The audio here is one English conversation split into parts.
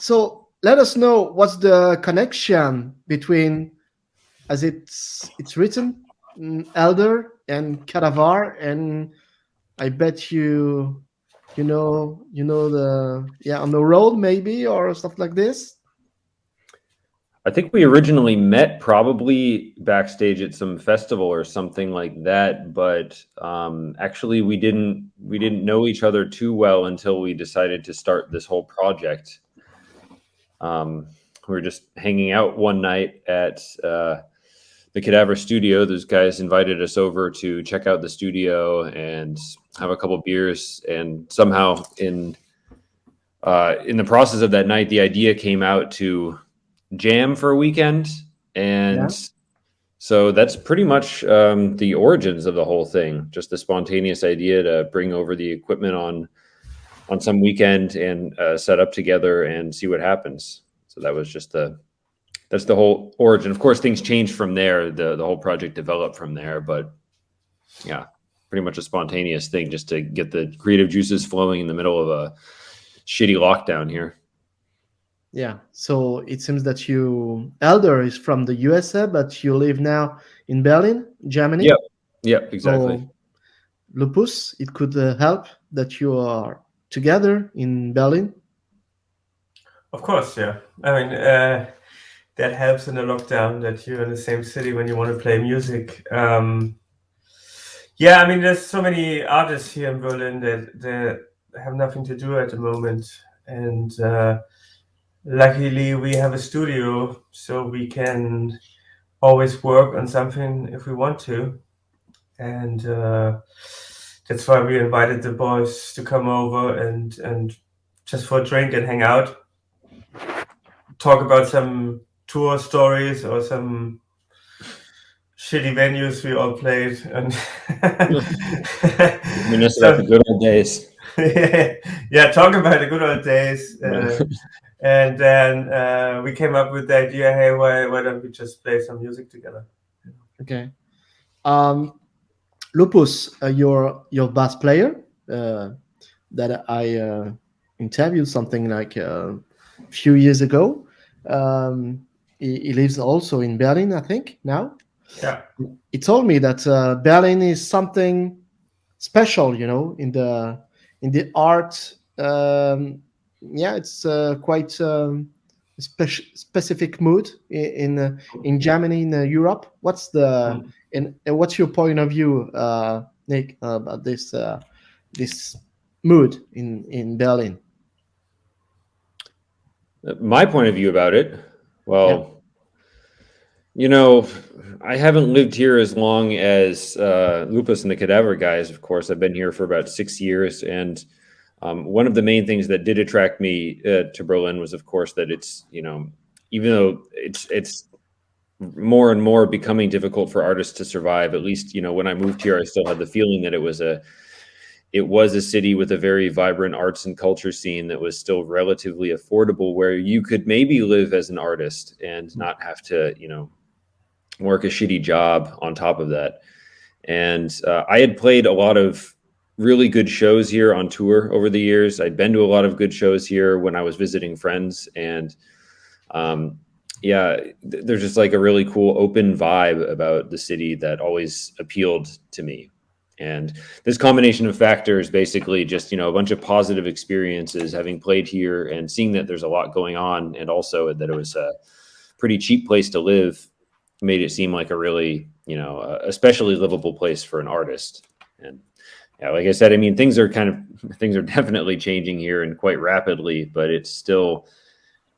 So let us know what's the connection between, as it's written, Elder and KADAVAR, and I bet you know the on the road maybe or stuff like this. I think we originally met probably backstage at some festival or something like that, but actually we didn't know each other too well until we decided to start this whole project. We were just hanging out one night at the Cadaver studio. Those guys invited us over to check out the studio and have a couple beers, and somehow in the process of that night, the idea came out to jam for a weekend. And Yeah. so that's pretty much the origins of the whole thing. Just the spontaneous idea to bring over the equipment on some weekend and set up together and see what happens. So that was just that's the whole origin. Of course, things changed from there. The whole project developed from there, but yeah, pretty much a spontaneous thing just to get the creative juices flowing in the middle of a shitty lockdown here. Yeah. So it seems that Elder is from the USA, but you live now in Berlin, Germany. Yep. Yep, exactly. So Lupus, it could help that you are together in Berlin. Of course, yeah. I mean, that helps in the lockdown that you're in the same city when you want to play music. Yeah, I mean, there's so many artists here in Berlin that have nothing to do at the moment, and luckily we have a studio, so we can always work on something if we want to, and that's why we invited the boys to come over and just for a drink and hang out, talk about some tour stories or some shitty venues we all played, and Reminisce about the good old days. yeah, talk about the good old days. And then we came up with the idea, hey, why don't we just play some music together? Okay. Lupus, your bass player that I interviewed something like a few years ago. He lives also in Berlin, I think, now. Yeah. He told me that Berlin is something special, in the art. It's quite specific mood in Germany, in Europe. What's what's your point of view, Nick, about this mood in Berlin? My point of view about it, well, I haven't lived here as long as Lupus and the Cadaver guys. Of course, I've been here for about 6 years, and one of the main things that did attract me to Berlin was, of course, that it's even though it's more and more becoming difficult for artists to survive. At least when I moved here, I still had the feeling that it was a city with a very vibrant arts and culture scene that was still relatively affordable, where you could maybe live as an artist and not have to work a shitty job on top of that. And I had played a lot of really good shows here on tour over the years. I'd been to a lot of good shows here when I was visiting friends, and there's just like a really cool open vibe about the city that always appealed to me. And this combination of factors, basically just a bunch of positive experiences having played here and seeing that there's a lot going on, and also that it was a pretty cheap place to live, made it seem like a really especially livable place for an artist. And yeah, like I said, I mean, things are definitely changing here and quite rapidly, but it's still,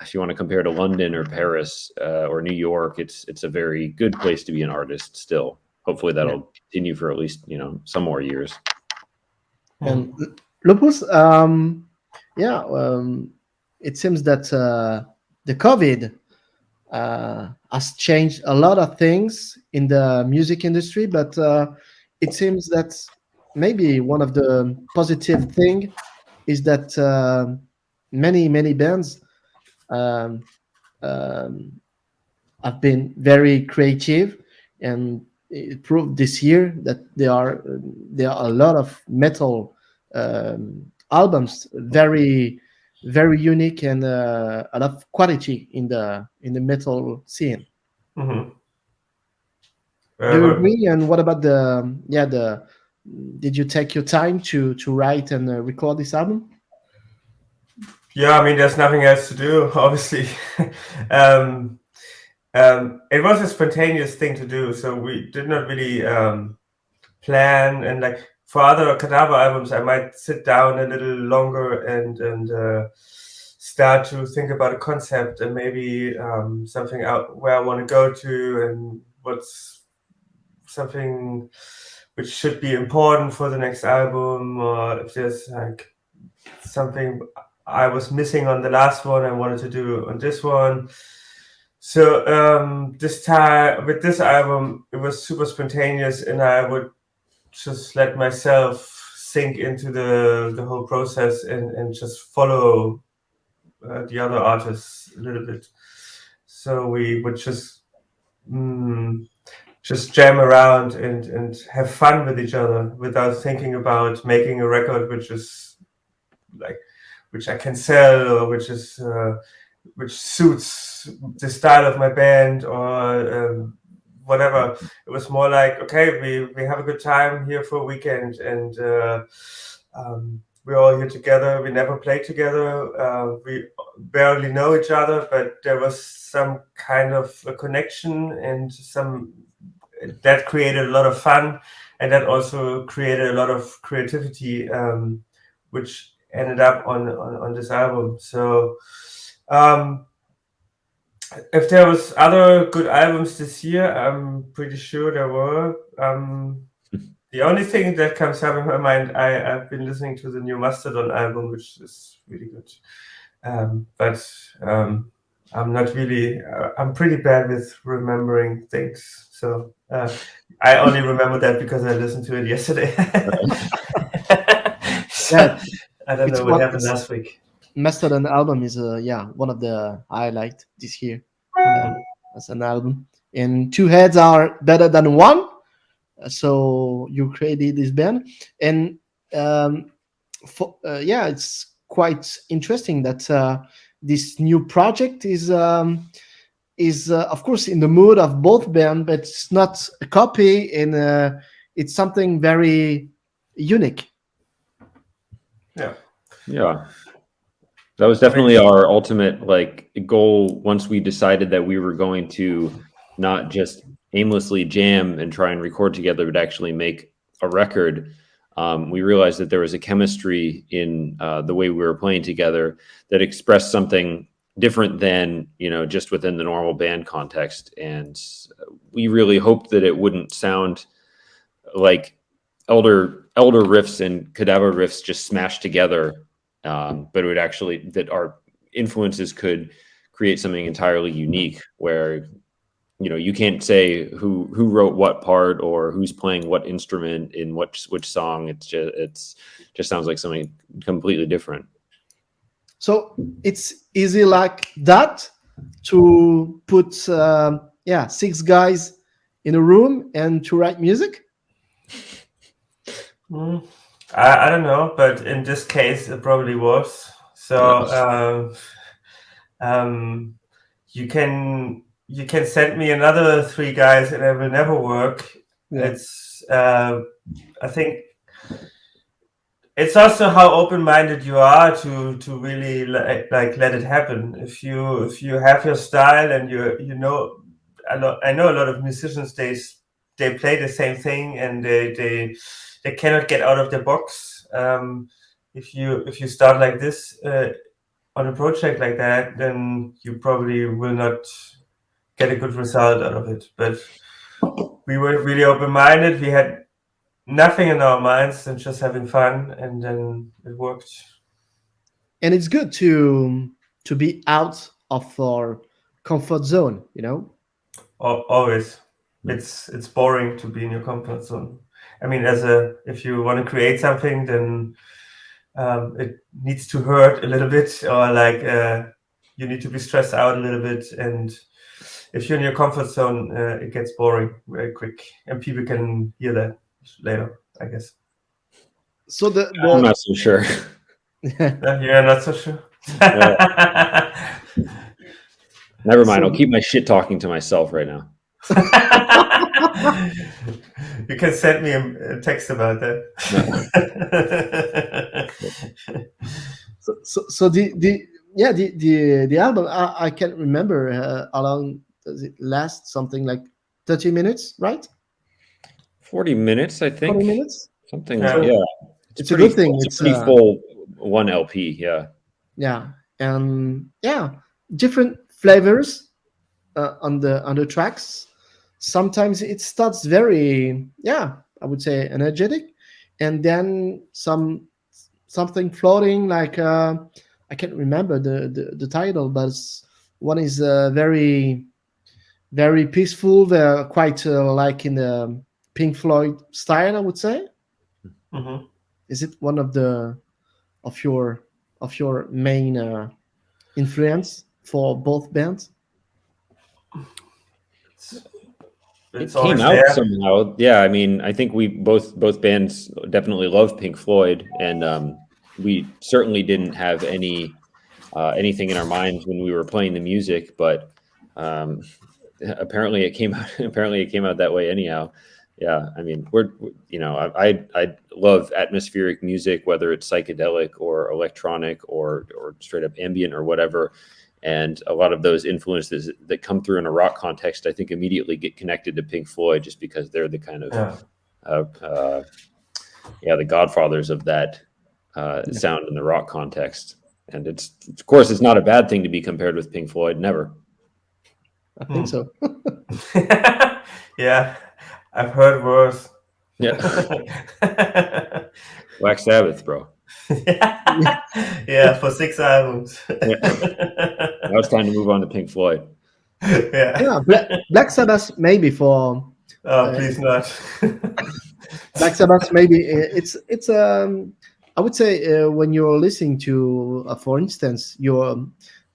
if you want to compare to London or Paris or New York, it's a very good place to be an artist still. Hopefully that'll continue for at least some more years. And Lupus, it seems that the COVID has changed a lot of things in the music industry, but it seems that maybe one of the positive thing is that many bands um, um, have been very creative, and it proved this year that there are a lot of metal albums, very very unique and a lot of quality in the metal scene. Mm-hmm. Do you But agree? And what about the did you take your time to write and record this album? yeah, I mean, there's nothing else to do, obviously. um, it was a spontaneous thing to do, so we did not really plan. And like for other Kadavar albums, I might sit down a little longer and start to think about a concept and maybe something out where I want to go to and what's something which should be important for the next album, or if there's like something I was missing on the last one I wanted to do on this one. So this time with this album, it was super spontaneous, and I would just let myself sink into the whole process and just follow the other artists a little bit. So we would just jam around and have fun with each other without thinking about making a record which is like which I can sell, or which suits the style of my band, or whatever. It was more like, okay, we have a good time here for a weekend, and we're all here together. We never played together. We barely know each other, but there was some kind of a connection, and that created a lot of fun, and that also created a lot of creativity, which ended up on this album. So if there was other good albums this year, I'm pretty sure there were. The only thing that comes up in my mind, I've been listening to the new Mastodon album, which is really good. But I'm not really. I'm pretty bad with remembering things, so I only remember that because I listened to it yesterday. Yeah, So, I don't it's know what one. happened It's, last week. Mastodon album is one of the highlight this year as an album. And two heads are better than one. So you created this band, and yeah, it's quite interesting that this new project is of course in the mood of both band, but it's not a copy, and it's something very unique. Yeah. Yeah. That was I mean, definitely our ultimate like goal once we decided that we were going to not just aimlessly jam and try and record together, but actually make a record. We realized that there was a chemistry in the way we were playing together that expressed something different than just within the normal band context, and we really hoped that it wouldn't sound like elder riffs and Kadavar riffs just smashed together, but it would actually that our influences could create something entirely unique where you can't say who wrote what part or who's playing what instrument in which song. It's just sounds like something completely different. So it's easy like that to put six guys in a room and to write music. I don't know, but in this case, it probably was. So you can send me another three guys, and it will never work. Yeah. It's I think it's also how open-minded you are to really like let it happen. If you have your style, and I know a lot of musicians, they play the same thing, and they cannot get out of the box. If you start like this on a project like that, then you probably will not get a good result out of it. But we were really open-minded. We had nothing in our minds and just having fun, and then it worked. And it's good to be out of our comfort zone, Always, it's boring to be in your comfort zone. I mean, if you want to create something, then it needs to hurt a little bit, or like you need to be stressed out a little bit. And if you're in your comfort zone, it gets boring very quick, and people can hear that later, I guess. So I'm not so sure. You're not so sure. Never mind. So I'll keep my shit talking to myself right now. You can send me a text about that. so the yeah the album I can't remember how long does it last, something like 30 minutes, right? 40 minutes, I 40 think. minutes. Something, Yeah. So yeah. it's a good thing. It's a It's pretty full one LP, yeah. yeah, and yeah, different flavors on the tracks. Sometimes it starts very, yeah, I would say energetic, and then something floating like I can't remember the title, but one is very peaceful. They're quite like in the Pink Floyd style, I would say. Mhm. Is it one of the of your main influence for both bands? It's, It it's came always out there. somehow. Yeah, I mean, I think we both bands definitely love Pink Floyd, and we certainly didn't have anything in our minds when we were playing the music, but um, apparently it came out apparently it came out that way anyhow. Yeah, I mean, I love atmospheric music, whether it's psychedelic or electronic or straight up ambient or whatever. And a lot of those influences that come through in a rock context, I think, immediately get connected to Pink Floyd, just because they're the kind of Yeah. the godfathers of that Yeah, sound in the rock context. And it's, of course, it's not a bad thing to be compared with Pink Floyd. Never. I think Hmm. so. Yeah, I've heard worse. Yeah, Black Sabbath, bro. Yeah, for 6 albums. Yeah. Now it's time to move on to Pink Floyd. Yeah. Yeah, Black Sabbath maybe for Oh, uh, please not. Black Sabbath maybe it's I would say when you're listening to for instance your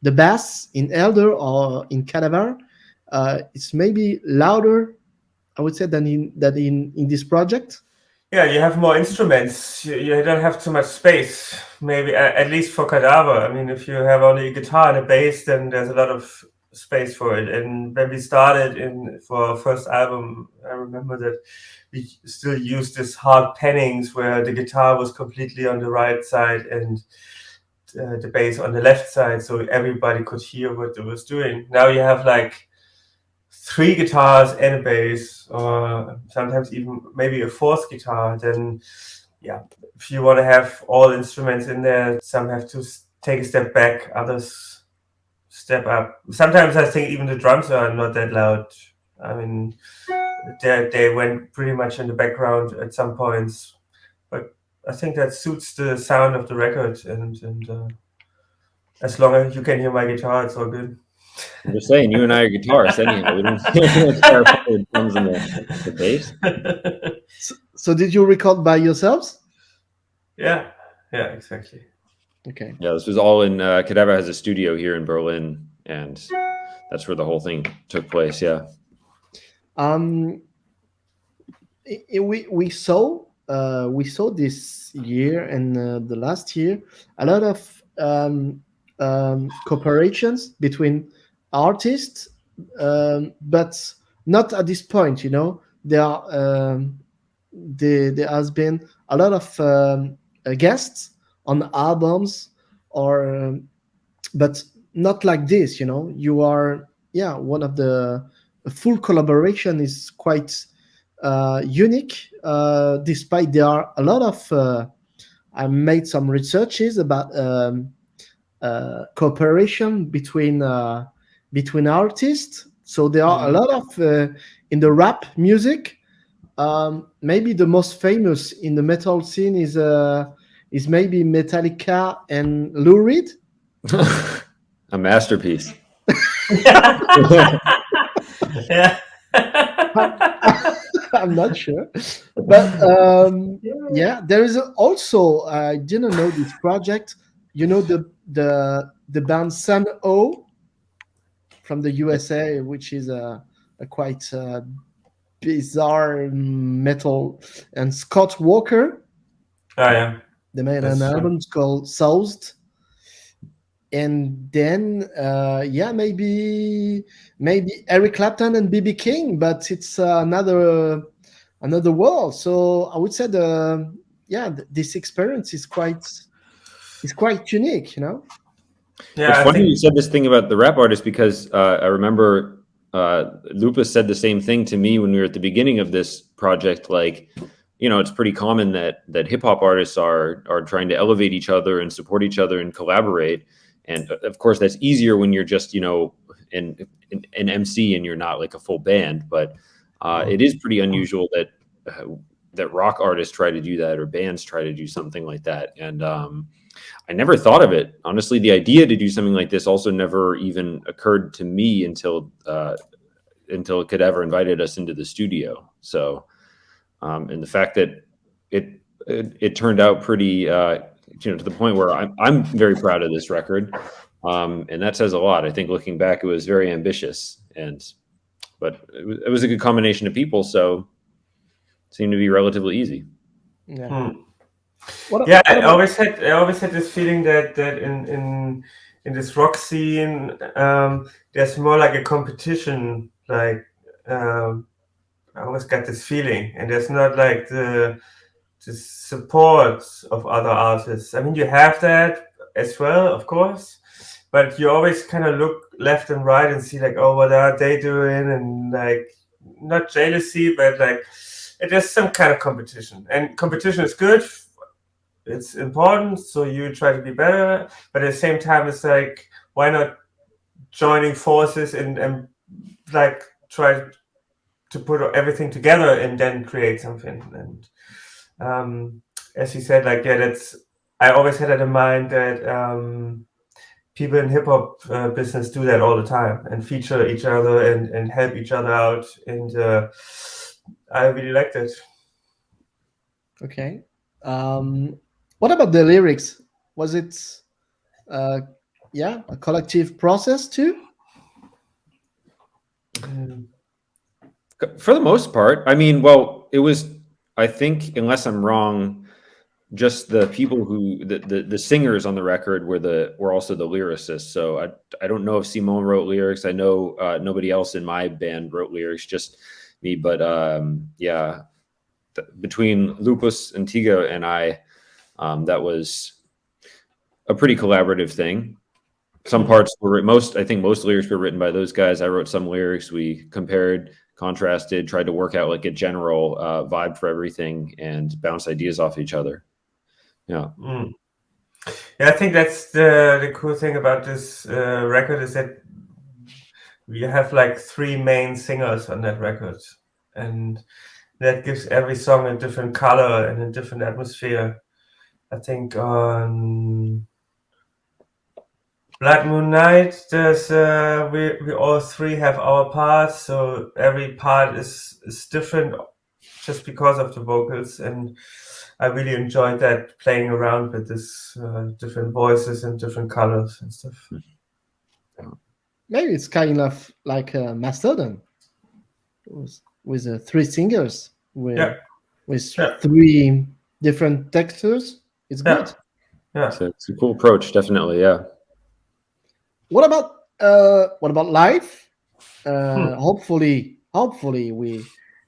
the bass in Elder or in Cadavar, it's maybe louder, I would say, than in this project. Yeah, you have more instruments. You don't have too much space. Maybe at least for Kadaver. I mean, if you have only a guitar and a bass, then there's a lot of space for it. And when we started in for our first album, I remember that we still used this hard pannings where the guitar was completely on the right side and the bass on the left side, so everybody could hear what it was doing. Now you have like three guitars and a bass, or sometimes even maybe a fourth guitar. Then, yeah, if you want to have all instruments in there, some have to take a step back, others step up. Sometimes I think even the drums are not that loud. I mean, they went pretty much in the background at some points, but I think that suits the sound of the record. And as long as you can hear my guitar, it's all good. I'm just saying, you and I are guitarists anyhow. We don't care about the drums and the bass. So did you record by yourselves? Yeah, yeah, exactly. Okay. Yeah, this was all in Kadavar has a studio here in Berlin, and that's where the whole thing took place. Yeah. Um, we saw this year and the last year a lot of cooperations between artists, but not at this point. There are there has been a lot of guests on albums, or but not like this. You are, yeah, one of the a full collaboration is quite unique, despite there are a lot of I made some researches about cooperation between artists. So there are a Mhm. lot of in the rap music. Maybe the most famous in the metal scene is maybe Metallica and Lou Reed. A masterpiece. Yeah. I'm not sure, but yeah, there is also, I didn't know this project. The band Sun O from the USA, which is a quite bizarre metal, and Scott Walker. Oh, yeah, They made an that's true. album called Soused. and then yeah, maybe Eric Clapton and BB King, but it's another world. So I would say this experience is quite unique, you know. It's Yeah, I funny you think said this thing about the rap artist because I remember Lupus said the same thing to me when we were at the beginning of this project. Like, you know, it's pretty common that hip hop artists are trying to elevate each other and support each other and collaborate. And of course, that's easier when you're just, you know, an MC and you're not like a full band. But it is pretty unusual that rock artists try to do that or bands try to do something like that. And I never thought of it. Honestly, the idea to do something like this also never even occurred to me until Kadavar invited us into the studio. So, and the fact that it turned out pretty, you know, to the point where I'm very proud of this record, and that says a lot. I think looking back, it was very ambitious, but it was a good combination of people, so it seemed to be relatively easy. Yeah. hmm. What, Yeah, what I about always had this feeling that in this rock scene, there's more like a competition. Like I always got this feeling, and there's not like the support of other artists. I mean, you have that as well, of course, but you always kind of look left and right and see like, oh, what are they doing, and like not jealousy, but like there's some kind of competition, and competition is good, it's important, so you try to be better, but at the same time it's like, why not joining forces and like try to put everything together and then create something. And as you said, like, yeah, that's, I always had it in mind that people in hip hop business do that all the time and feature each other and help each other out, and I really liked it. okay? What about the lyrics? Was it uh, yeah, a collective process too? Mm. For the most part, I mean, well, it was, I think, unless I'm wrong, just the people who the singers on the record were also the lyricists. So I don't know if Simone wrote lyrics. I know nobody else in my band wrote lyrics, just me. But yeah, between Lupus and Tiga and I, that was a pretty collaborative thing. Some parts were I think most lyrics were written by those guys. I wrote some lyrics. We compared, contrasted, tried to work out like a general vibe for everything and bounce ideas off each other. Yeah. Mm. Yeah, I think that's the cool thing about this record, is that we have like three main singers on that record, and that gives every song a different color and a different atmosphere. I think on Blood Moon Night, there's we all three have our parts, so every part is different just because of the vocals, and I really enjoyed that, playing around with this different voices and different colors and stuff. Maybe it's kind of like Mastodon with three singers Yeah, with yeah, three different textures. It's yeah, good. yeah. So it's a cool approach, definitely. Yeah. What about live? Hmm. Hopefully we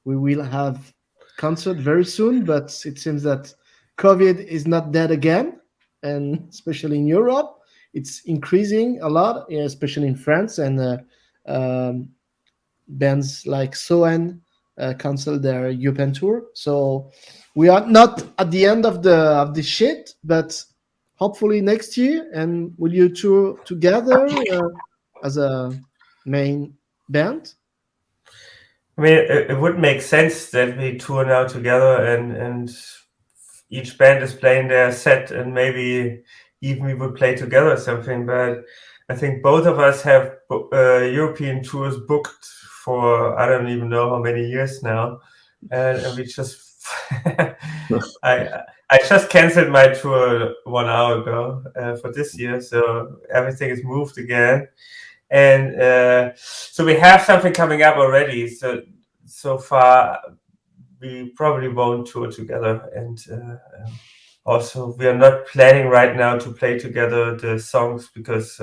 will have concert very soon, but it seems that COVID is not dead again, and especially in Europe, it's increasing a lot, yeah, especially in France, and um, bands like Soen canceled their European tour. So we are not at the end of the shit, but hopefully next year. And will you tour together as a main band? I mean, it would make sense that we tour now together, and each band is playing their set, and maybe even we would play together or something. But I think both of us have European tours booked for, I don't even know how many years now, and we just I I just canceled my tour 1 hour ago for this year, so everything is moved again, and so we have something coming up already. So far we probably won't tour together, and also we are not planning right now to play together the songs because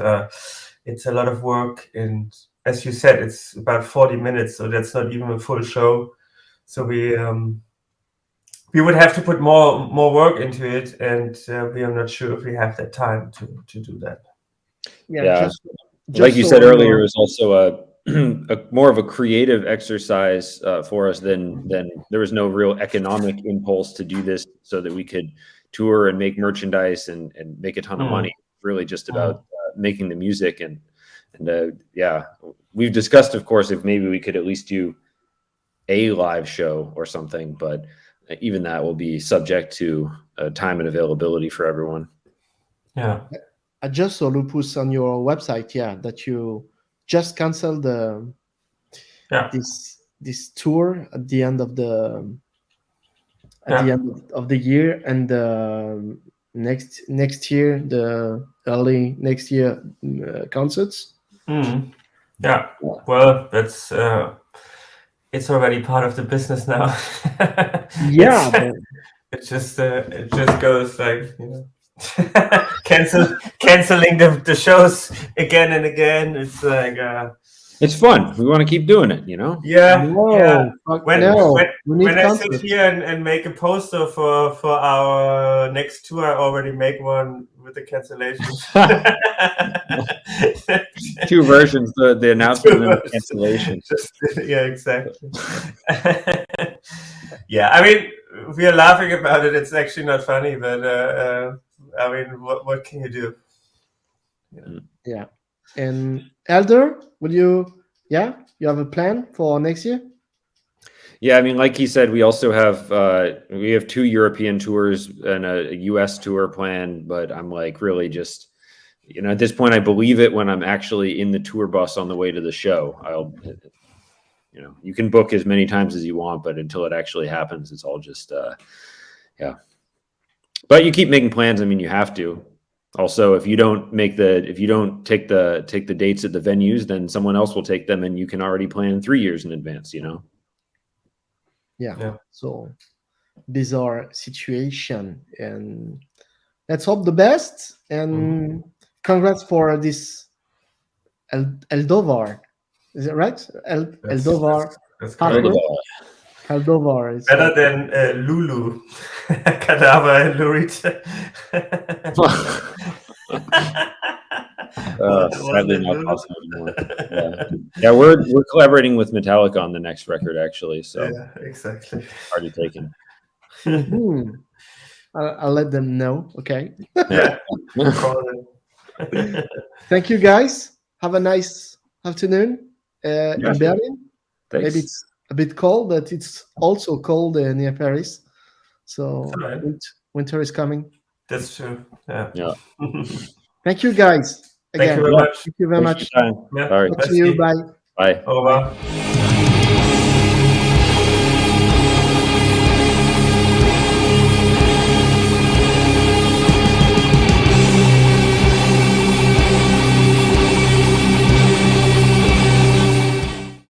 it's a lot of work, and as you said, it's about 40 minutes, so that's not even a full show. So we would have to put more work into it, and we are not sure if we have that time to do that. Yeah. Just Like you so said earlier, it was also a more of a creative exercise for us than there was no real economic impulse to do this so that we could tour and make merchandise and make a ton of money. Really just about making the music and yeah, we've discussed, of course, if maybe we could at least do a live show or something, but even that will be subject to time and availability for everyone. Yeah. I just saw, Lupus, on your website, that you just canceled this tour at the end of the year, and next year, the early next year concerts. Yeah. Well, that's it's already part of the business now. Yeah, it just goes like, canceling the shows again and again. It's like it's fun. We want to keep doing it, Yeah. When I sit here and make a poster for our next tour, I already make one with the cancellations. 2 versions: the announcement and the cancellation. Yeah, exactly. Yeah, I mean, we are laughing about it. It's actually not funny, but I mean, what can you do? Yeah. And Elder, will you? Yeah, you have a plan for next year? Yeah, I mean, like he said, we also have 2 European tours and a US tour planned, but I'm like really just, at this point, I believe it when I'm actually in the tour bus on the way to the show. You can book as many times as you want, but until it actually happens, it's all just, yeah. But you keep making plans. I mean, you have to. Also, if you don't take the dates at the venues, then someone else will take them, and you can already plan 3 years in advance. Yeah. So bizarre situation, and let's hope the best. And congrats for this ELDOVAR. Is it right? ELDOVAR. That's ELDOVAR is better than Lulu, KADAVAR and Lurita. Sadly not possible anymore. Yeah, we're collaborating with Metallica on the next record, actually. So yeah, exactly. Already taken. I'll let them know. Okay. Yeah. Thank you, guys. Have a nice afternoon in Berlin. Thanks. Maybe it's a bit cold, but it's also cold near Paris. So winter is coming. That's true. Yeah. Thank you, guys. Again. Thank you very much. Thank you very much. All right. Talk to you. Bye. Bye. Over.